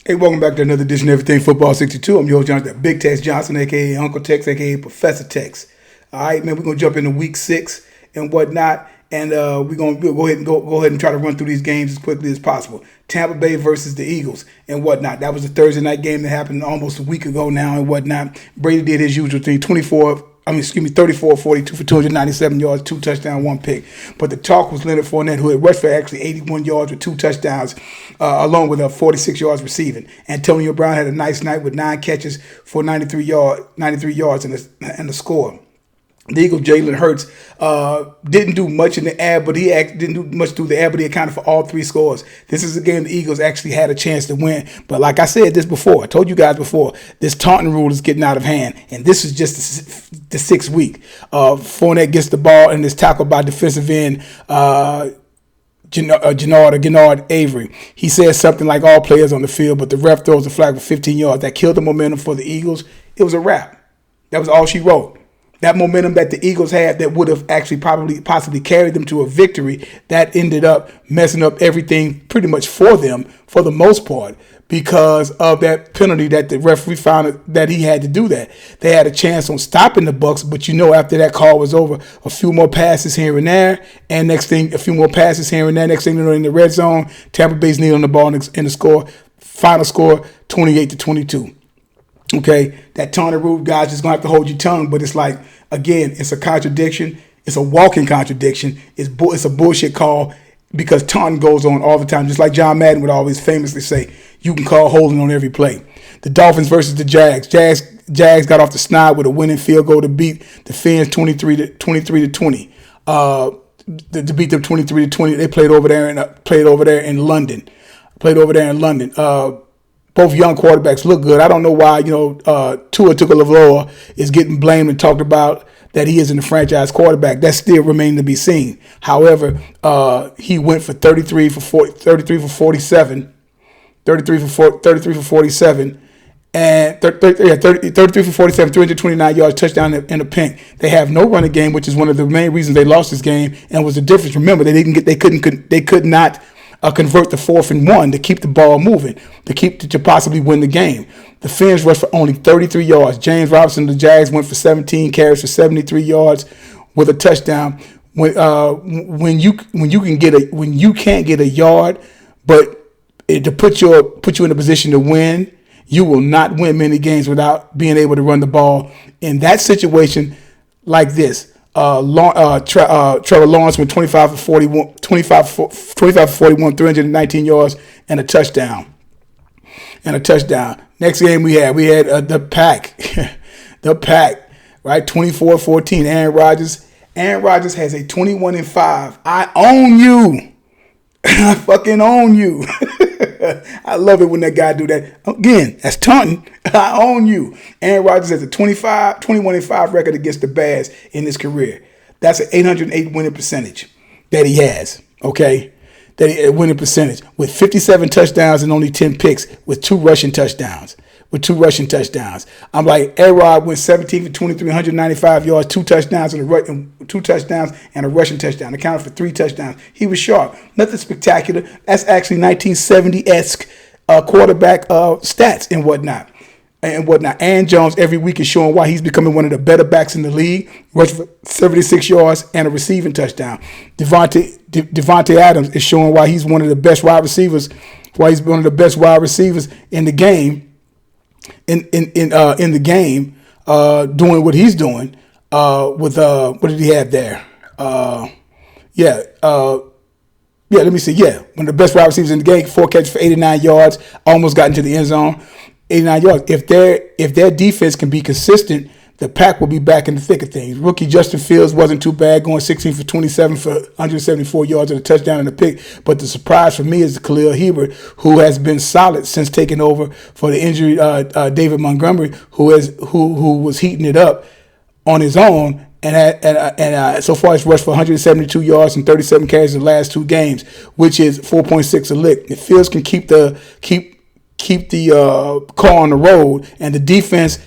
Hey, welcome back to another edition of Everything Football 62. I'm your host, Jonathan Big Tex Johnson, a.k.a. Uncle Tex, a.k.a. Professor Tex. All right, man, we're going to jump into week 6 and whatnot, and we're going to go ahead and try to run through these games as quickly as possible. Tampa Bay versus the Eagles and whatnot. That was a Thursday night game that happened almost a week ago now and whatnot. Brady did his usual thing, 34 42 for 297 yards, 2 touchdowns, 1 pick. But the talk was Leonard Fournette, who had rushed for actually 81 yards with 2 touchdowns, along with 46 yards receiving. Antonio Brown had a nice night with 9 catches for 93 yards and the score. The Eagles, Jalen Hurts, didn't do much in the air, but he didn't do much through the air, but he accounted for all 3 scores. This is a game the Eagles actually had a chance to win. But like I said this before, I told you guys before, this taunting rule is getting out of hand. And this is just the 6th week. Fournette gets the ball and is tackled by defensive end Gennard Avery. He says something like all players on the field, but the ref throws a flag for 15 yards. That killed the momentum for the Eagles. It was a wrap. That was all she wrote. That momentum that the Eagles had that would have actually possibly carried them to a victory, that ended up messing up everything pretty much for them for the most part because of that penalty that the referee found that he had to do that. They had a chance on stopping the Bucks, but after that call was over, a few more passes here and there, and next thing, a few more passes here and there. Next thing you know, in the red zone, Tampa Bay's kneeling the ball in the score. Final score, 28-22. Okay, that taunting rule, guys, just gonna have to hold your tongue. But it's like, again, it's a contradiction. It's a walking contradiction. It's a bullshit call because taunting goes on all the time. Just like John Madden would always famously say, you can call holding on every play. The Dolphins versus the Jags. Jags got off the snide with a winning field goal to beat the Fins 23 to 20. To beat them 23-20. They played over there in London. Both young quarterbacks look good. I don't know why, Tua Tagovailoa is getting blamed and talked about that he isn't a franchise quarterback. That still remains to be seen. However, he went for 33 for 47, and 33 for 47, 329 yards, touchdown and a pick. They have no running game, which is one of the main reasons they lost this game, and was the difference. Remember, they could not convert the 4th and 1 to keep the ball moving, to possibly win the game. The Fins rushed for only 33 yards. James Robinson, the Jags, went for 17 carries for 73 yards with a touchdown. When you can't get a yard, but to put you in a position to win, you will not win many games without being able to run the ball. In that situation like this, Trevor Lawrence went 25 for 41, 319 yards and a touchdown. Next game we had the Pack, right? 24-14. Aaron Rodgers has a 21-5. I own you. I fucking own you. I love it when that guy do that. Again, that's taunting. I own you. Aaron Rodgers has a 21-5 record against the Bears in his career. That's an 808 winning percentage that he has. Okay, winning percentage with 57 touchdowns and only 10 picks with 2 rushing touchdowns. I'm like, A-Rod went 17 for 23, 195 yards, 2 touchdowns and a rushing touchdown. Accounted for 3 touchdowns. He was sharp. Nothing spectacular. That's actually 1970-esque quarterback stats and whatnot. Aaron Jones every week is showing why he's becoming one of the better backs in the league. Rushed for 76 yards and a receiving touchdown. Devontae Adams is showing why he's one of the best wide receivers. In the game. In the game, doing what he's doing. With what did he have there? Let me see. Yeah, one of the best wide receivers in the game. 4 catches for 89 yards. Almost got into the end zone. 89 yards. If their defense can be consistent, the Pack will be back in the thick of things. Rookie Justin Fields wasn't too bad, going 16 for 27 for 174 yards and a touchdown and a pick. But the surprise for me is Khalil Hebert, who has been solid since taking over for the injury David Montgomery, who was heating it up on his own. And so far, he's rushed for 172 yards and 37 carries in the last 2 games, which is 4.6 a lick. If Fields can keep the car on the road and the defense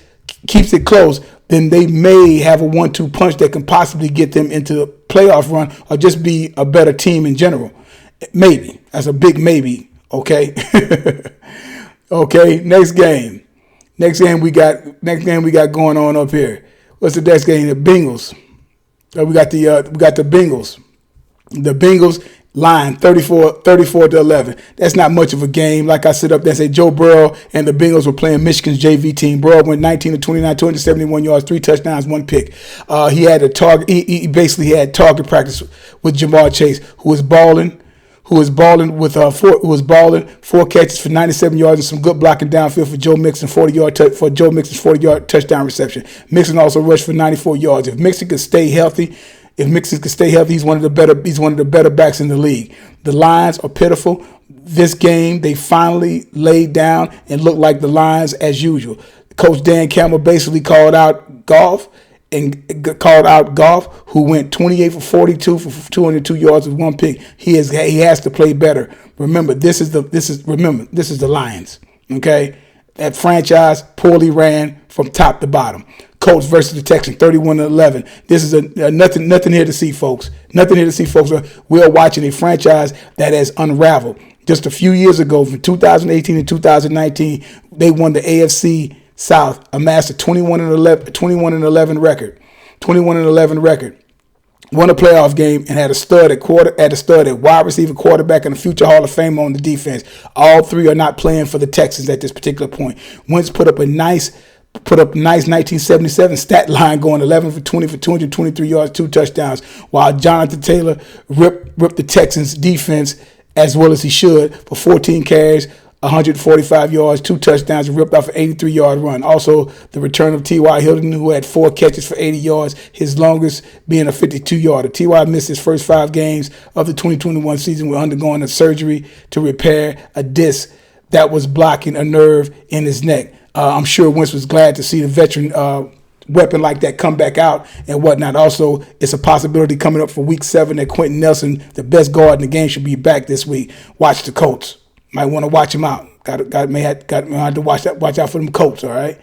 keeps it close, then they may have a 1-2 punch that can possibly get them into the playoff run or just be a better team in general. Maybe. That's a big maybe, okay? Okay, next game. Next game we got going on up here. What's the next game? The Bengals. We got the Bengals. The Bengals line 34 to 11. That's not much of a game. Like I sit up there and say Joe Burrow and the Bengals were playing Michigan's JV team. Burrow went 19 to 29, 271 yards, 3 touchdowns, 1 pick. He had a target. He basically had target practice with Jamar Chase, who was balling. Four catches for 97 yards and some good blocking downfield for Joe Mixon, 40-yard touchdown reception. Mixon also rushed for 94 yards. If Mixon could stay healthy, he's one of the better backs in the league. The Lions are pitiful. This game, they finally laid down and looked like the Lions as usual. Coach Dan Campbell basically called out Goff, who went 28 for 42 for 202 yards with 1 pick. He has to play better. Remember, this is the Lions. Okay, that franchise poorly ran from top to bottom. Colts versus the Texans, 31-11. This is nothing here to see, folks. Nothing here to see, folks. We are watching a franchise that has unraveled. Just a few years ago, from 2018 to 2019, they won the AFC South, amassed a 21-11 record. 21-11 record. Won a playoff game and had a stud at wide receiver, quarterback, and a future Hall of Famer on the defense. All three are not playing for the Texans at this particular point. Wentz put up a nice 1977 stat line, going 11 for 20 for 223 yards, 2 touchdowns, while Jonathan Taylor ripped the Texans defense as well as he should for 14 carries, 145 yards, 2 touchdowns, and ripped off an 83-yard run. Also, the return of T.Y. Hilton, who had 4 catches for 80 yards, his longest being a 52-yarder. T.Y. missed his first 5 games of the 2021 season with undergoing a surgery to repair a disc that was blocking a nerve in his neck. I'm sure Wentz was glad to see the veteran weapon like that come back out and whatnot. Also, it's a possibility coming up for Week 7 that Quentin Nelson, the best guard in the game, should be back this week. Watch the Colts. Might want to watch him out. May have to watch out for them Colts. All right.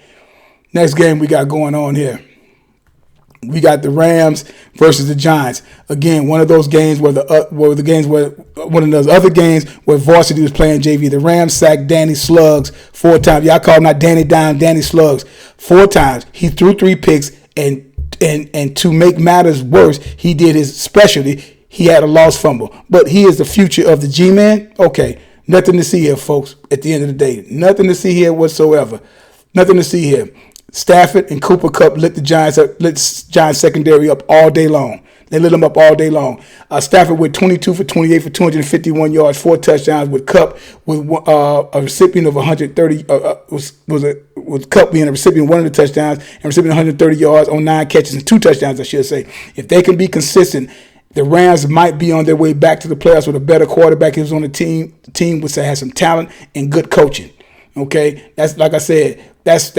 Next game we got going on here. We got the Rams versus the Giants. Again, one of those games where one of those other games where varsity was playing JV. The Rams sacked Danny Slugs 4 times. Y'all call him not Danny Dime, Danny Slugs 4 times. He threw 3 picks, and to make matters worse, he did his specialty. He had a lost fumble, but he is the future of the G-Man. Okay, nothing to see here, folks. At the end of the day, nothing to see here whatsoever. Nothing to see here. Stafford and Cooper Kupp lit the Giants secondary up all day long. They lit them up all day long. Stafford with 22 for 28 for 251 yards, 4 touchdowns. With Kupp with a recipient of 130 with Kupp being a recipient of 1 of the touchdowns and recipient of 130 yards on 9 catches and 2 touchdowns, I should say. If they can be consistent, the Rams might be on their way back to the playoffs with a better quarterback who's on the team which has some talent and good coaching. Okay, that's like I said. That's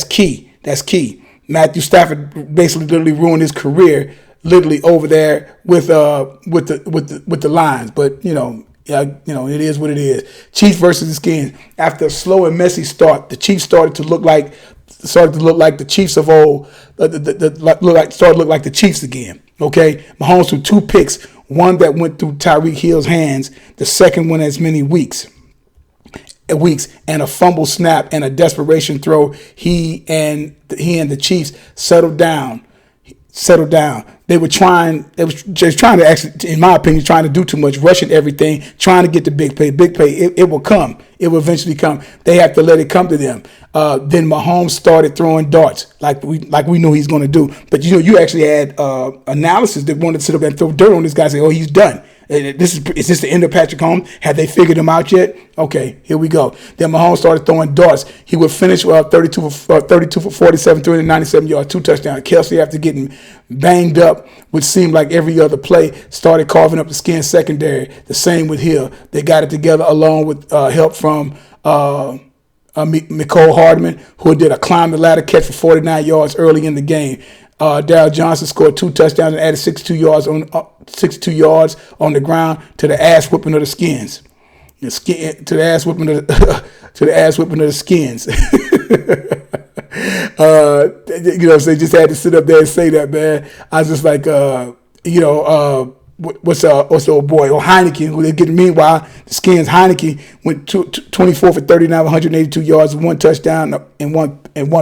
key. That's key. Matthew Stafford basically literally ruined his career literally over there with the Lions. But it is what it is. Chiefs versus the Skins. After a slow and messy start, the Chiefs started to look like the Chiefs of old. Started to look like the Chiefs again. Okay, Mahomes threw 2 picks. One that went through Tyreek Hill's hands. The second one as many weeks and a fumble snap and a desperation throw. He and the Chiefs settled down. They were trying to actually, in my opinion, trying to do too much, rushing everything, trying to get the big play. It will come. It will eventually come. They have to let it come to them. Then Mahomes started throwing darts like we knew he's going to do. But you actually had analysis that wanted to sit up and throw dirt on this guy and say, "Oh, he's done. Is this the end of Patrick Mahomes? Have they figured him out yet?" Okay, here we go. Then Mahomes started throwing darts. He would finish 32 for 47, 397 yards, 2 touchdowns. Kelsey, after getting banged up, which seemed like every other play, started carving up the Skin secondary. The same with Hill. They got it together along with help from Mecole Hardman, who did a climb the ladder catch for 49 yards early in the game. Darryl Johnson scored 2 touchdowns and added 62 yards on the ground to the ass whooping of the Skins. To the ass whooping of the Skins. They just had to sit up there and say that, man. I was just like, what's the old boy, or Heineken, who they get. Meanwhile, the Skins Heineken went 24 for 39, 182 yards, one touchdown and one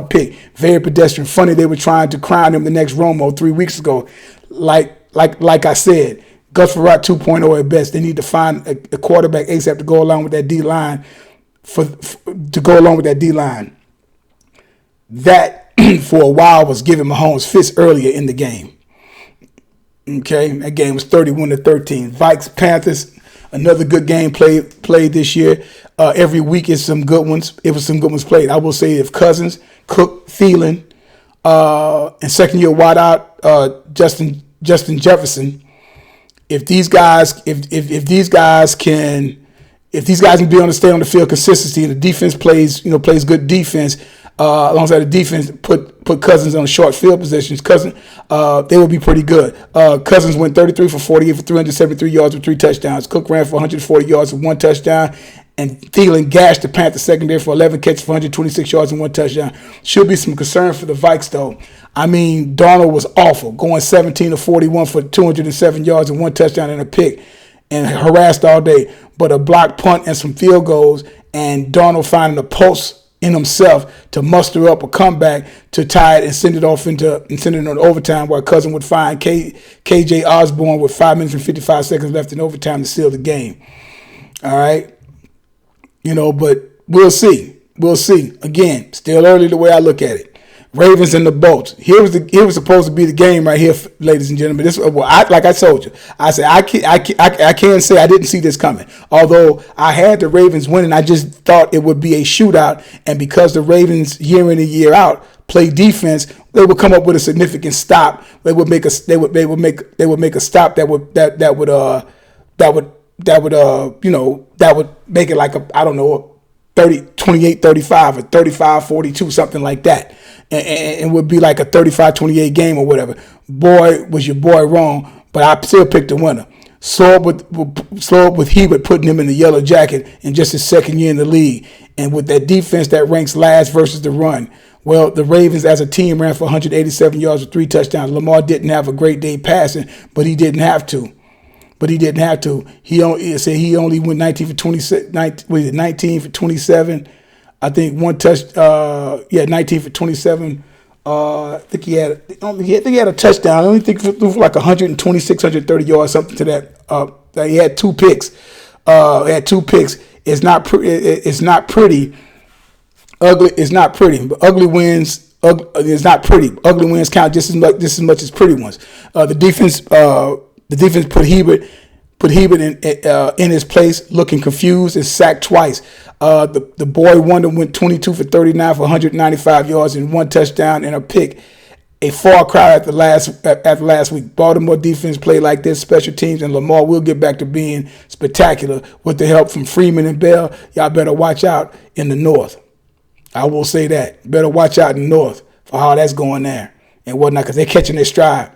pick. Very pedestrian. Funny they were trying to crown him the next Romo 3 weeks ago. Like I said, Gus Frerotte 2.0 at best. They need to find a quarterback ASAP to go along with that D line. To go along with that D line. That for a while was giving Mahomes fits earlier in the game. Okay, that game was 31-13. Vikes Panthers, another good game played this year. Every week is some good ones. It was some good ones played. I will say if Cousins, Cook, Thielen, and second-year wideout Justin Jefferson, if these guys can stay on the field consistency and the defense plays good defense. Alongside the defense, put Cousins on short field positions. They will be pretty good. Cousins went 33 for 48 for 373 yards with 3 touchdowns. Cook ran for 140 yards with 1 touchdown. And Thielen gashed the Panthers secondary for 11 catches for 126 yards and 1 touchdown. Should be some concern for the Vikes, though. I mean, Darnold was awful, going 17 of 41 for 207 yards and 1 touchdown and a pick, and harassed all day. But a blocked punt and some field goals, and Darnold finding a pulse in himself to muster up a comeback to tie it and send it on overtime, where Cousins would find KJ Osborne with 5 minutes and 55 seconds left in overtime to seal the game. All right. But we'll see. We'll see. Again, still early the way I look at it. Ravens and the Bolts. Here was supposed to be the game right here, ladies and gentlemen. Like I told you, I said I can't say I didn't see this coming. Although I had the Ravens winning, I just thought it would be a shootout. And because the Ravens year in and year out play defense, they would come up with a significant stop. They would make a stop that would make it like a 28-35 or 35-42, something like that. And would be like a 35-28 game or whatever. Boy, was your boy wrong, but I still picked the winner. Slow up with Hebert putting him in the yellow jacket in just his second year in the league. And with that defense that ranks last versus the run. Well, the Ravens as a team ran for 187 yards with 3 touchdowns. Lamar didn't have a great day passing, but he didn't have to. He only went 19 for 27. 19 for 27. I think 19 for 27. I think he had a touchdown. I only think he threw for like 126, 130 yards, something to that. He had 2 picks. It's not pretty. Ugly. It's not pretty. But ugly wins. It's not pretty. Ugly wins count just as much as pretty ones. The defense put Hebert in his place, looking confused and sacked twice. The boy wonder went 22 for 39 for 195 yards and 1 touchdown and a pick. A far cry after last week. Baltimore defense played like this, special teams, and Lamar will get back to being spectacular with the help from Freeman and Bell. Y'all better watch out in the North. I will say that. Better watch out in the North for how that's going there and whatnot, because they're catching their stride.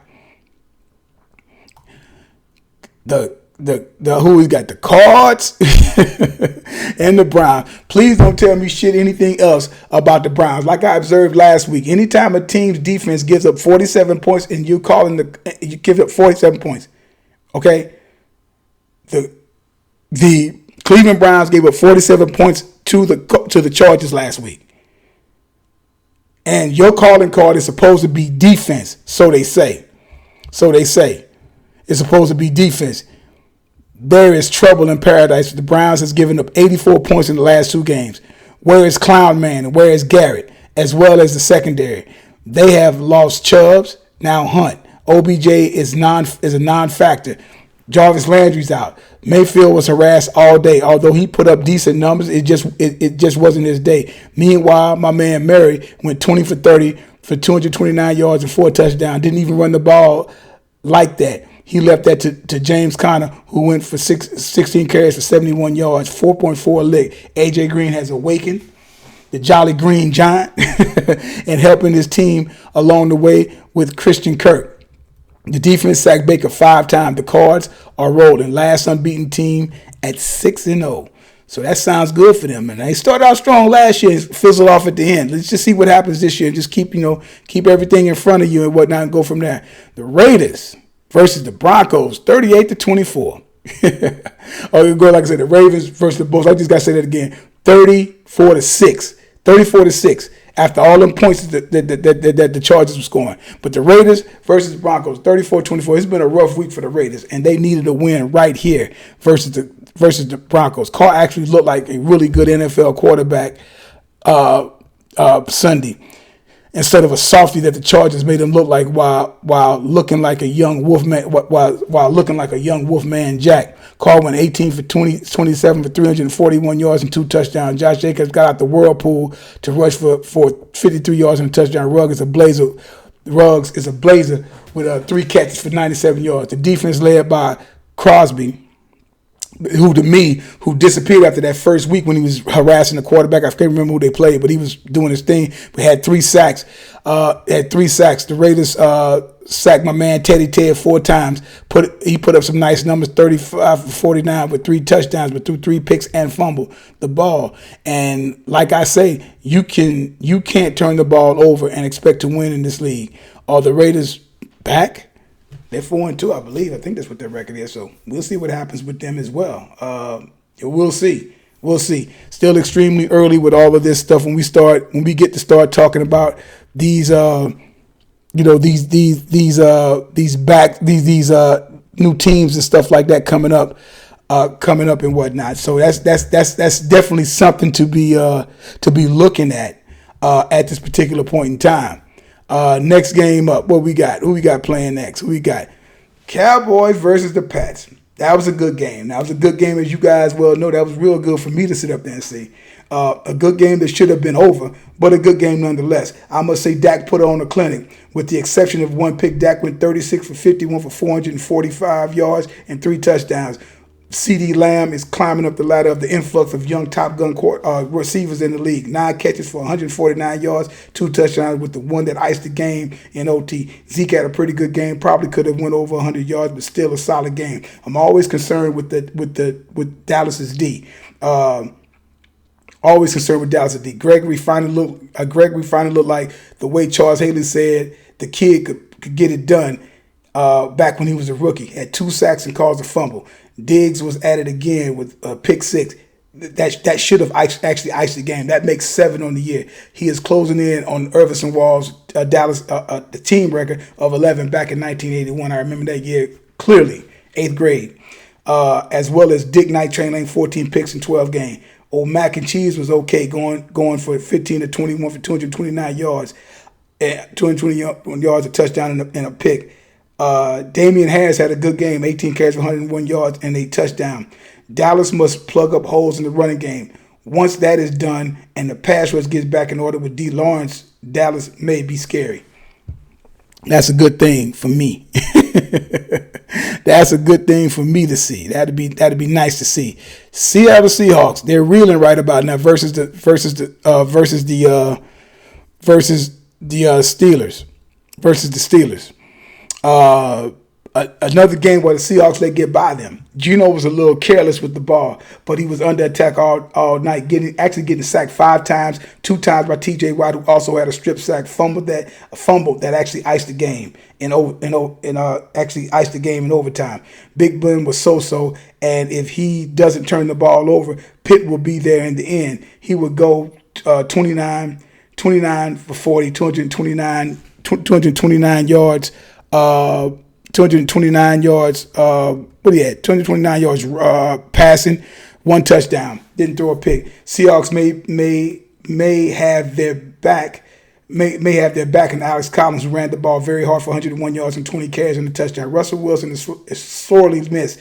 Who we got? The Cards and the Browns. Please don't tell me anything else about the Browns. Like I observed last week, anytime a team's defense gives up 47 points and you give up 47 points, okay? The Cleveland Browns gave up 47 points to the Chargers last week. And your calling card is supposed to be defense, so they say. It's supposed to be defense. There is trouble in paradise. The Browns has given up 84 points in the last 2 games. Where is Clown Man and where is Garrett, as well as the secondary? They have lost Chubbs, now Hunt. OBJ is a non-factor. Jarvis Landry's out. Mayfield was harassed all day. Although he put up decent numbers, it just wasn't his day. Meanwhile, my man Murray went 20 for 30 for 229 yards and 4 touchdowns. Didn't even run the ball like that. He left that to James Conner, who went for 16 carries for 71 yards, 4.4 lick. A.J. Green has awakened, the Jolly Green Giant, and helping his team along the way with Christian Kirk. The defense sacked Baker 5 times. The Cards are rolling. Last unbeaten team at 6-0. So that sounds good for them. And they started out strong last year and fizzled off at the end. Let's just see what happens this year. Just keep everything in front of you and whatnot and go from there. The Raiders. versus the Broncos, 38-24. Or go like I said, the Ravens versus the Bulls. I just gotta say that again, 34-6, 34-6. After all them points that the Chargers were scoring. But the Raiders versus the Broncos, 34-24. It's been a rough week for the Raiders, and they needed a win right here versus the Broncos. Carr actually looked like a really good NFL quarterback Sunday, instead of a softie that the Chargers made him look like while looking like a young Wolfman while looking like a young Wolfman Jack. Carr went 18 for 27 for 341 yards and 2 touchdowns. Josh Jacobs got out the whirlpool to rush for 53 yards and a touchdown. Ruggs is a blazer with 3 catches for 97 yards. The defense led by Crosby, who disappeared after that first week when he was harassing the quarterback. I can't remember who they played, but he was doing his thing. We had 3 sacks. The Raiders sacked my man Teddy Ted 4 times. He put up some nice numbers, 35 for 49 with 3 touchdowns, but threw 3 picks and fumbled the ball. And like I say, you can't turn the ball over and expect to win in this league. Are the Raiders back? They're 4-2, I believe. I think that's what their record is. So we'll see what happens with them as well. We'll see. We'll see. Still extremely early with all of this stuff. When we get to start talking about these, these new teams and stuff like that coming up and whatnot. So that's definitely something to be looking at this particular point in time. Next game up, what we got? Who we got playing next? We got Cowboys versus the Pats. That was a good game. That was a good game, as you guys well know. That was real good for me to sit up there and see. A good game that should have been over, but a good game nonetheless. I must say Dak put on a clinic. With the exception of 1 pick, Dak went 36 for 51 for 445 yards and 3 touchdowns. CeeDee Lamb is climbing up the ladder of the influx of young Top Gun receivers in the league. 9 catches for 149 yards, 2 touchdowns with the one that iced the game in OT. Zeke had a pretty good game. Probably could have went over 100 yards, but still a solid game. I'm always concerned with Dallas's D. Always concerned with Dallas' D. Gregory finally looked like the way Charles Haley said the kid could get it done back when he was a rookie. Had 2 sacks and caused a fumble. Diggs was at it again with a pick 6. That should have actually iced the game. That makes 7 on the year. He is closing in on Irvison Wall's Dallas the team record of 11 back in 1981. I remember that year clearly, 8th grade. As well as Dick Knight, Train Lane, 14 picks in 12 games. Old Mac and Cheese was okay, going for 15 to 21 for 229 yards, 220 yards, a touchdown and a pick. Damian Harris had a good game, 18 carries for 101 yards and a touchdown. Dallas must plug up holes in the running game. Once that is done and the pass rush gets back in order with D. Lawrence, Dallas may be scary. That's a good thing for me. That's a good thing for me to see. That'd be nice to see. Seattle Seahawks, they're reeling right about now versus the Steelers. Another game where the Seahawks let get by them. Geno was a little careless with the ball, but he was under attack all night, getting sacked 5 times, 2 times by T.J. Watt, who also had a strip sack, fumbled that actually iced the game in overtime. Big Ben was so, and if he doesn't turn the ball over, Pitt will be there in the end. He would go 29 for 40, 229 yards. 229 yards. What he had? 229 yards passing, 1 touchdown. Didn't throw a pick. Seahawks may have their back. May have their back, and Alex Collins ran the ball very hard for 101 yards and 20 carries and a touchdown. Russell Wilson is sorely missed.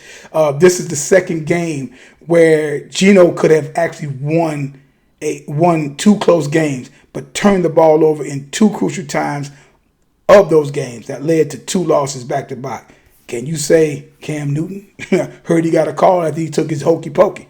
This is the second game where Geno could have actually won 2 close games, but turned the ball over in 2 crucial times of those games that led to 2 losses back to back. Can you say Cam Newton? Heard he got a call after he took his hokey pokey.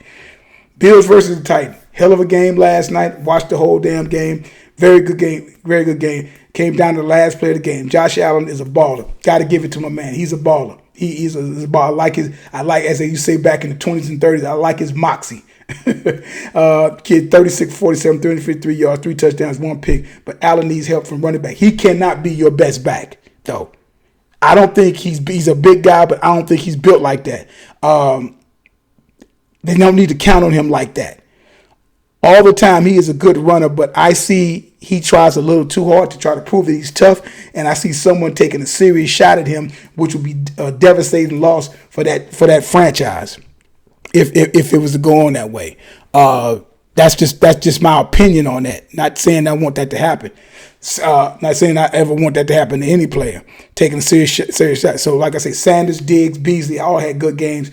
Bills versus the Titans. Hell of a game last night. Watched the whole damn game. Very good game. Very good game. Came down to the last play of the game. Josh Allen is a baller. Got to give it to my man. He's a baller. He's a baller. I like, as they used to say back in the 20s and 30s, I like his moxie. Kid 36, 47, 353 yards, 3 touchdowns, 1 pick. But Allen needs help from running back. He cannot be your best back, though. I don't think he's a big guy, but I don't think he's built like that. They don't need to count on him like that. All the time, he is a good runner, but I see he tries a little too hard to try to prove that he's tough, and I see someone taking a serious shot at him, which would be a devastating loss for that franchise if it was to go on that way. That's just my opinion on that. Not saying I want that to happen. Not saying I ever want that to happen to any player taking a serious shot. So, like I say, Sanders, Diggs, Beasley all had good games.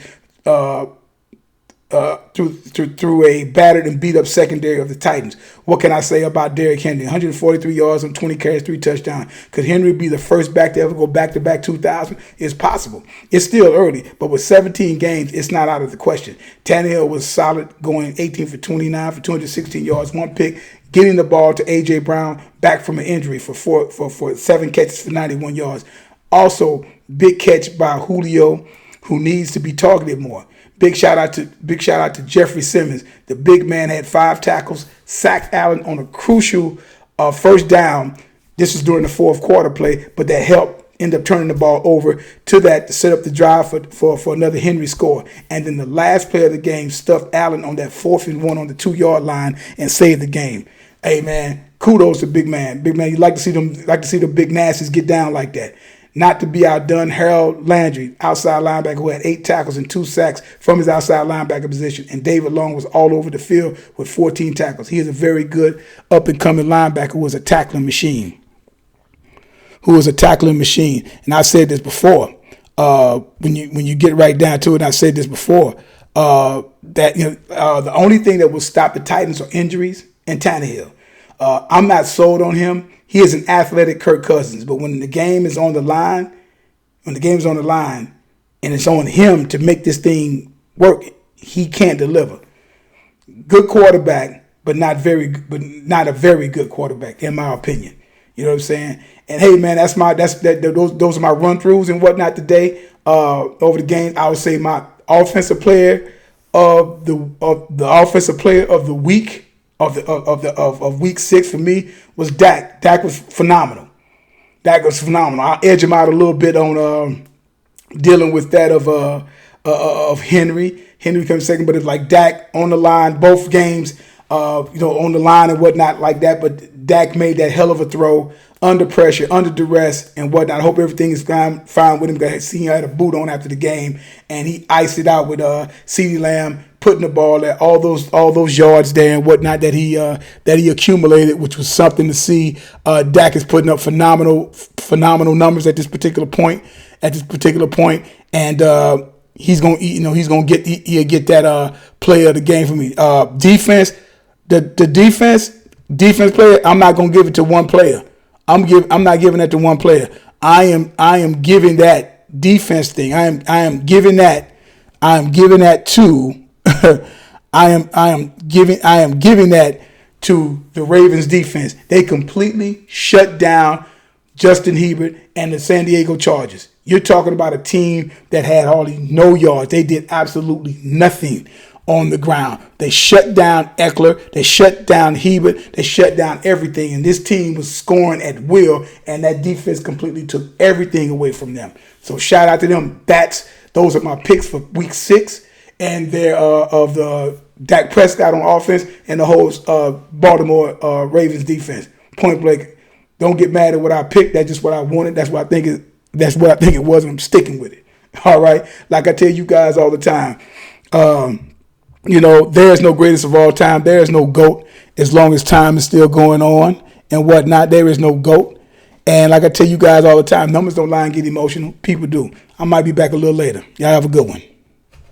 Through a battered and beat up secondary of the Titans. What can I say about Derrick Henry? 143 yards on 20 carries, 3 touchdowns. Could Henry be the first back to ever go back-to-back 2,000? It's possible. It's still early, but with 17 games, it's not out of the question. Tannehill was solid, going 18 for 29 for 216 yards, 1 pick, getting the ball to A.J. Brown back from an injury for 7 catches for 91 yards. Also, big catch by Julio, who needs to be targeted more. Big shout out to Jeffrey Simmons. The big man had 5 tackles, sacked Allen on a crucial first down. This was during the fourth quarter play, but that helped end up turning the ball over to set up the drive for another Henry score. And then the last play of the game stuffed Allen on that 4th and 1 on the 2-yard line and saved the game. Hey man, kudos to big man. Big man, you like to see the big nasties get down like that. Not to be outdone, Harold Landry, outside linebacker who had 8 tackles and 2 sacks from his outside linebacker position. And David Long was all over the field with 14 tackles. He is a very good up-and-coming linebacker who is a tackling machine. And I said this before. When you get right down to it, I said this before. The only thing that will stop the Titans are injuries and Tannehill. I'm not sold on him. He is an athletic Kirk Cousins, but when the game is on the line, and it's on him to make this thing work, he can't deliver. Good quarterback, but not a very good quarterback, in my opinion. You know what I'm saying? And hey, man, those are my run throughs and whatnot today. Over the game, I would say my offensive player of the offensive player of the week. Of week 6 for me was Dak. Dak was phenomenal. I'll edge him out a little bit on dealing with that of Henry. Henry comes second, but it's like Dak on the line, both games, on the line and whatnot like that. But Dak made that hell of a throw under pressure, under duress and whatnot. I hope everything is fine with him. Because he had a boot on after the game, and he iced it out with CeeDee Lamb putting the ball at all those yards there and whatnot that he accumulated, which was something to see. Dak is putting up phenomenal numbers at this particular point, and he'll get that player of the game for me. Defense, the defense player, I'm not gonna give it to one player. I'm not giving that to one player. I am giving that defense thing. I am giving that to I am giving that to the Ravens defense. They completely shut down Justin Hebert and the San Diego Chargers. You're talking about a team that had hardly no yards. They did absolutely nothing on the ground. They shut down Eckler. They shut down Hebert. They shut down everything. And this team was scoring at will, and that defense completely took everything away from them. So shout out to them. Those are my picks for week 6. And they're of the Dak Prescott on offense and the whole Baltimore Ravens defense. Point blank. Don't get mad at what I picked. That's just what I wanted. That's what I think it was, and I'm sticking with it. All right. Like I tell you guys all the time, there is no greatest of all time. There is no GOAT as long as time is still going on and whatnot. There is no GOAT. And like I tell you guys all the time, numbers don't lie and get emotional. People do. I might be back a little later. Y'all have a good one.